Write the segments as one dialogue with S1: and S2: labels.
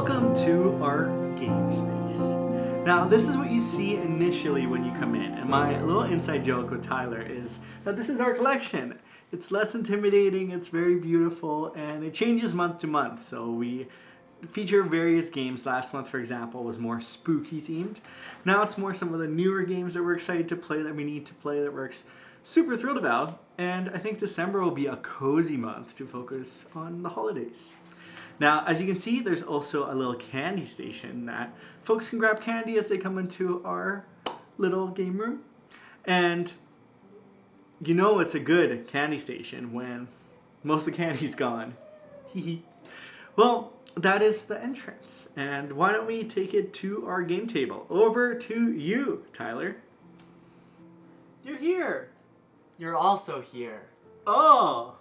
S1: Welcome to our game space. Now, this is what you see initially when you come in, and my little inside joke with Tyler is that this is our collection. It's less intimidating, it's very beautiful, and it changes month to month. So we feature various games. Last month, for example, was more spooky themed. Now it's more some of the newer games that we're excited to play, that we need to play, that we're super thrilled about. And I think December will be a cozy month to focus on the holidays. Now, as you can see, there's also a little candy station that folks can grab candy as they come into our little game room. And you know it's a good candy station when most of the candy's gone. Well, that is the entrance. And why don't we take it to our game table? Over to you, Tyler. You're here.
S2: You're also here.
S1: Oh!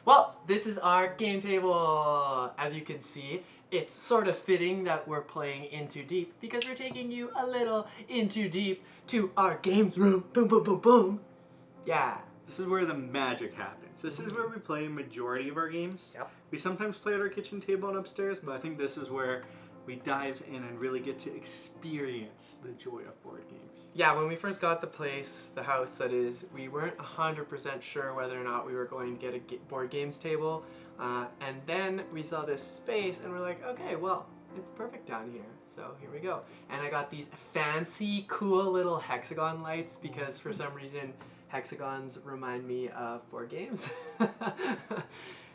S2: Well, this is our game table. As you can see, it's sort of fitting that we're playing In Too Deep because we're taking you a little in too deep to our games room. Boom, boom, boom, boom. Yeah.
S1: This is where the magic happens. This is where we play a majority of our games.
S2: Yep.
S1: We sometimes play at our kitchen table and upstairs, but I think this is where we dive in and really get to experience the joy of board games.
S2: Yeah, when we first got the place, the house that is, we weren't 100% sure whether or not we were going to get a board games table. And then we saw this space and we're like, okay, well, it's perfect down here. So here we go. And I got these fancy, cool little hexagon lights because for some reason, hexagons remind me of board games.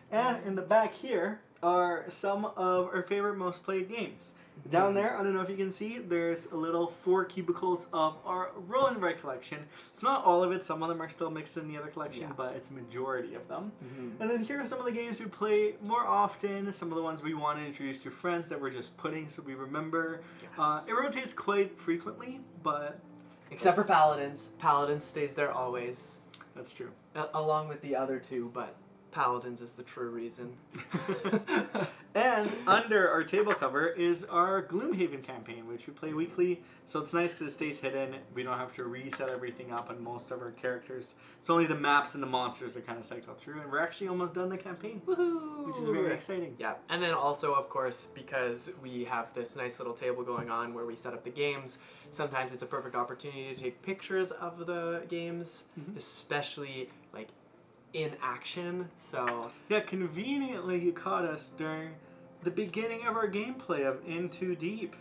S1: And in the back here are some of our favorite most played games. Down there, I don't know if you can see, there's a little 4 cubicles of our roll and write collection. It's not all of it, some of them are still mixed in the other collection, but it's a majority of them. And then here are some of the games we play more often, some of the ones we want to introduce to friends that we're just putting so we remember.
S2: Yes.
S1: It rotates quite frequently, but...
S2: Except for Paladins. Paladins stays there always.
S1: That's true.
S2: Along with the other two, but Paladins is the true reason.
S1: And under our table cover is our Gloomhaven campaign, which we play weekly. So it's nice because it stays hidden. We don't have to reset everything up on most of our characters. It's only the maps and the monsters that kind of cycle through. And we're actually almost done the campaign. Woohoo! Which is very exciting.
S2: Yeah, and then also, of course, because we have this nice little table going on where we set up the games, sometimes it's a perfect opportunity to take pictures of the games, especially like in action. So
S1: yeah, conveniently you caught us during the beginning of our gameplay of In Too Deep.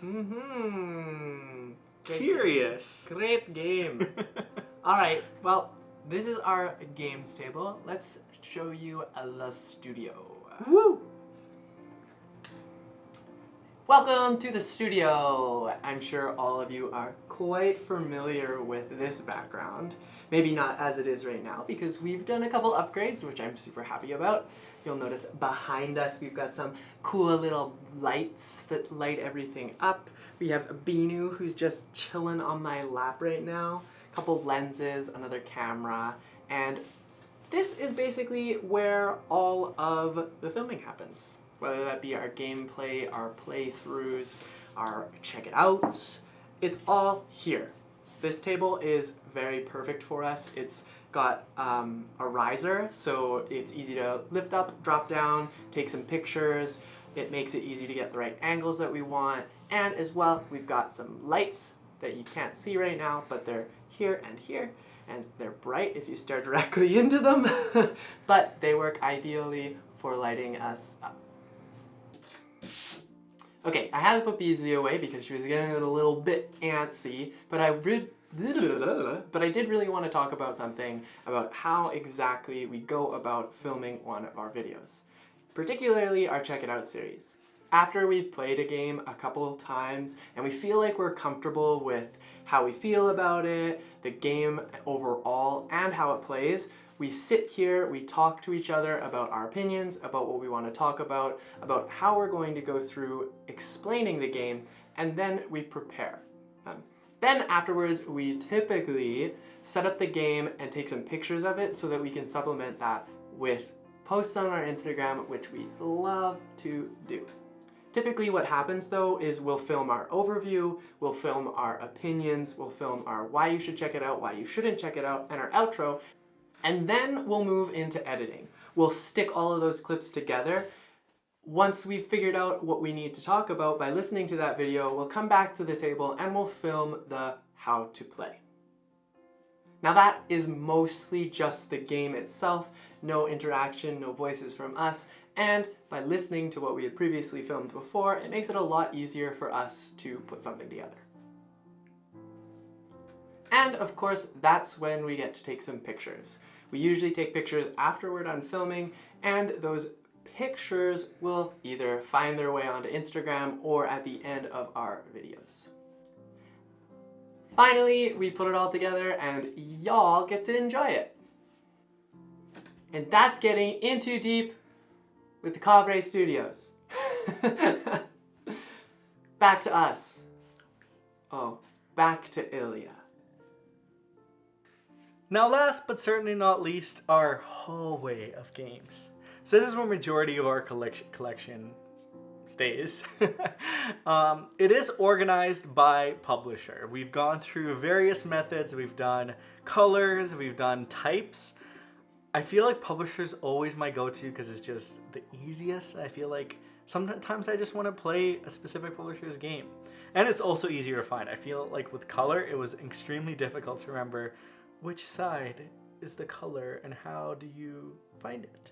S1: Curious.
S2: Great game. All right, well, this is our games table. Let's show you the studio.
S1: Woo!
S2: Welcome to the studio. I'm sure all of you are quite familiar with this background. Maybe not as it is right now because we've done a couple upgrades, which I'm super happy about. You'll notice behind us we've got some cool little lights that light everything up. We have Binu who's just chilling on my lap right now. A couple lenses, another camera, and this is basically where all of the filming happens. Whether that be our gameplay, our playthroughs, our check it outs, it's all here. This table is very perfect for us. It's got a riser, so it's easy to lift up, drop down, take some pictures. It makes it easy to get the right angles that we want. And as well, we've got some lights that you can't see right now, but they're here, and they're bright if you stare directly into them, but they work ideally for lighting us up. Okay, I had to put Beasley away because she was getting a little bit antsy, but I did really want to talk about something about how exactly we go about filming one of our videos, particularly our Check It Out series. After we've played a game a couple of times and we feel like we're comfortable with how we feel about it, the game overall, and how it plays, we sit here, we talk to each other about our opinions, about what we want to talk about how we're going to go through explaining the game, and then we prepare. Then afterwards, we typically set up the game and take some pictures of it so that we can supplement that with posts on our Instagram, which we love to do. Typically what happens though is we'll film our overview, we'll film our opinions, we'll film our why you should check it out, why you shouldn't check it out, and our outro. And then we'll move into editing. We'll stick all of those clips together Once we've figured out what we need to talk about by listening to that video, we'll come back to the table and we'll film the how to play. Now that is mostly just the game itself, no interaction, no voices from us, and by listening to what we had previously filmed before, it makes it a lot easier for us to put something together. And of course, that's when we get to take some pictures. We usually take pictures after we're done filming, and those pictures will either find their way onto Instagram or at the end of our videos. Finally, we put it all together and y'all get to enjoy it. And that's getting in too deep with the Kovray Studios. Back to us. Oh, back to Ilya.
S1: Now last but certainly not least, our hallway of games. So this is where majority of our collection stays. It is organized by publisher. We've gone through various methods. We've done colors, we've done types. I feel like publisher's always my go-to because it's just the easiest. I feel like sometimes I just want to play a specific publisher's game. And it's also easier to find. I feel like with color, it was extremely difficult to remember which side is the color and how do you find it.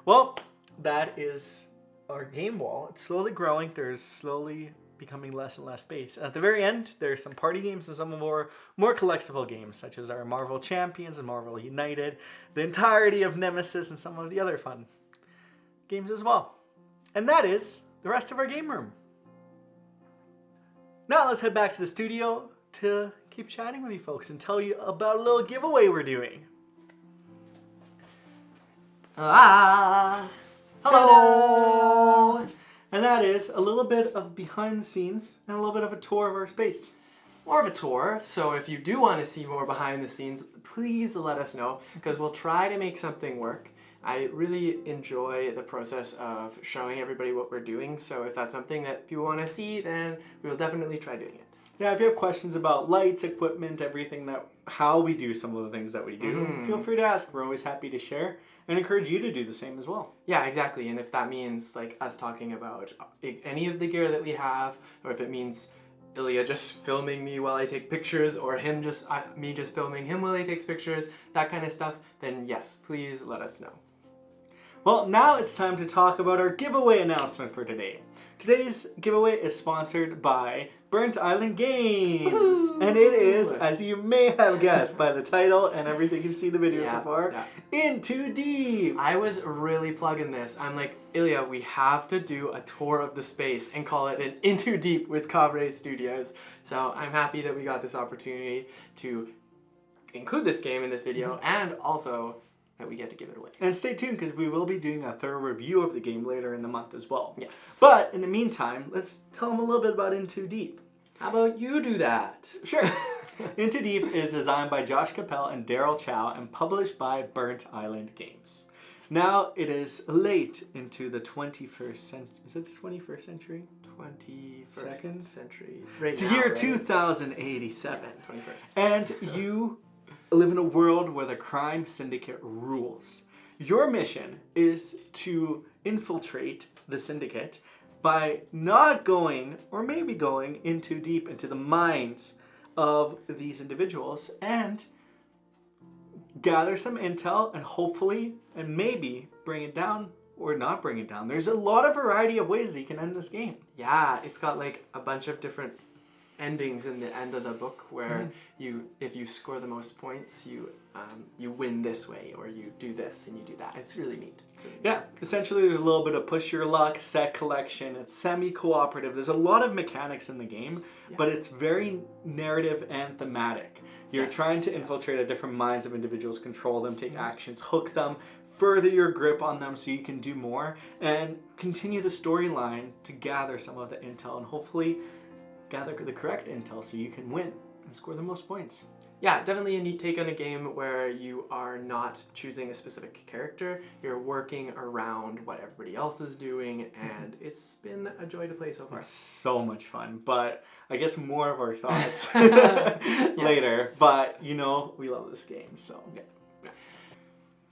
S1: Well, that is our game wall. It's slowly growing. There's slowly becoming less and less space. And at the very end, there's some party games and some of our more collectible games, such as our Marvel Champions and Marvel United, the entirety of Nemesis, and some of the other fun games as well. And that is the rest of our game room. Now let's head back to the studio to keep chatting with you folks and tell you about a little giveaway we're doing.
S2: Ah! Hello!
S1: And that is a little bit of behind the scenes and a little bit of a tour of our space.
S2: More of a tour, so if you do want to see more behind the scenes, please let us know, because we'll try to make something work. I really enjoy the process of showing everybody what we're doing, so if that's something that people want to see, then we will definitely try doing it.
S1: Yeah, if you have questions about lights, equipment, everything, how we do some of the things that we do, feel free to ask. We're always happy to share and encourage you to do the same as well.
S2: Yeah, exactly. And if that means like us talking about any of the gear that we have, or if it means Ilya just filming me while I take pictures, or me just filming him while he takes pictures, that kind of stuff, then yes, please let us know.
S1: Well, now it's time to talk about our giveaway announcement for today. Today's giveaway is sponsored by Burnt Island Games. Woo-hoo! And it is, as you may have guessed by the title and everything you've seen the video so far, In Too Deep.
S2: I was really plugging this. I'm like, Ilya, we have to do a tour of the space and call it an In Too Deep with Kovray Studios. So I'm happy that we got this opportunity to include this game in this video, and also that we get to give it away.
S1: And stay tuned, because we will be doing a thorough review of the game later in the month as well.
S2: Yes.
S1: But in the meantime, let's tell them a little bit about In Too Deep.
S2: How about you do that?
S1: Sure. In Too Deep is designed by Cappel and Daryl Chow and published by Burnt Island Games. Now it is late into the 21st century. Is it the 21st century?
S2: 21st century.
S1: It's the year 2087.
S2: 21st.
S1: And you live in a world where the crime syndicate rules. Your mission is to infiltrate the syndicate by not going, or maybe going, in too deep into the minds of these individuals and gather some intel and hopefully and maybe bring it down or not bring it down. There's a lot of variety of ways that you can end this game.
S2: Yeah, it's got like a bunch of different endings in the end of the book where if you score the most points, you win this way, or you do this and you do that. It's really neat.
S1: Yeah, essentially there's a little bit of push your luck, set collection. It's semi-cooperative. There's a lot of mechanics in the game, but it's very narrative and thematic. You're trying to infiltrate the different minds of individuals, control them, take actions, hook them, further your grip on them so you can do more, and continue the storyline to gather some of the intel and hopefully gather the correct intel so you can win and score the most points.
S2: Yeah, definitely a neat take on a game where you are not choosing a specific character, you're working around what everybody else is doing, and it's been a joy to play so far.
S1: It's so much fun, but I guess more of our thoughts later, but you know, we love this game, so. Yeah.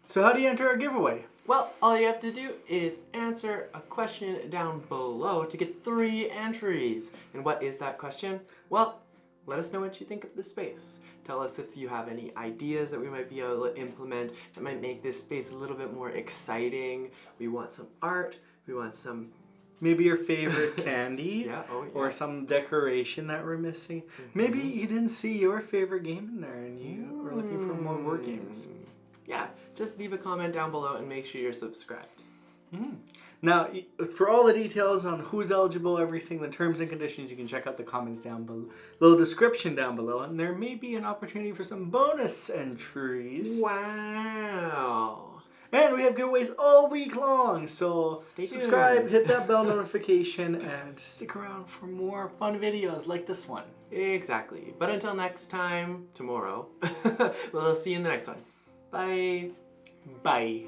S1: So how do you enter our giveaway?
S2: Well, all you have to do is answer a question down below to get 3 entries. And what is that question? Well, let us know what you think of the space. Tell us if you have any ideas that we might be able to implement that might make this space a little bit more exciting. We want some art, we want some...
S1: Maybe your favorite candy,
S2: Yeah, oh, yeah.
S1: or some decoration that we're missing. Maybe you didn't see your favorite game in there and you are looking for more board games.
S2: Yeah, just leave a comment down below and make sure you're subscribed.
S1: Now, for all the details on who's eligible, everything, the terms and conditions, you can check out the comments down below, little description down below, and there may be an opportunity for some bonus entries.
S2: Wow.
S1: And we have giveaways all week long, so
S2: Stay tuned.
S1: subscribe, hit that bell notification, and stick around for more fun videos like this one.
S2: Exactly. But until next time, tomorrow, we'll see you in the next one. Bye.
S1: Bye.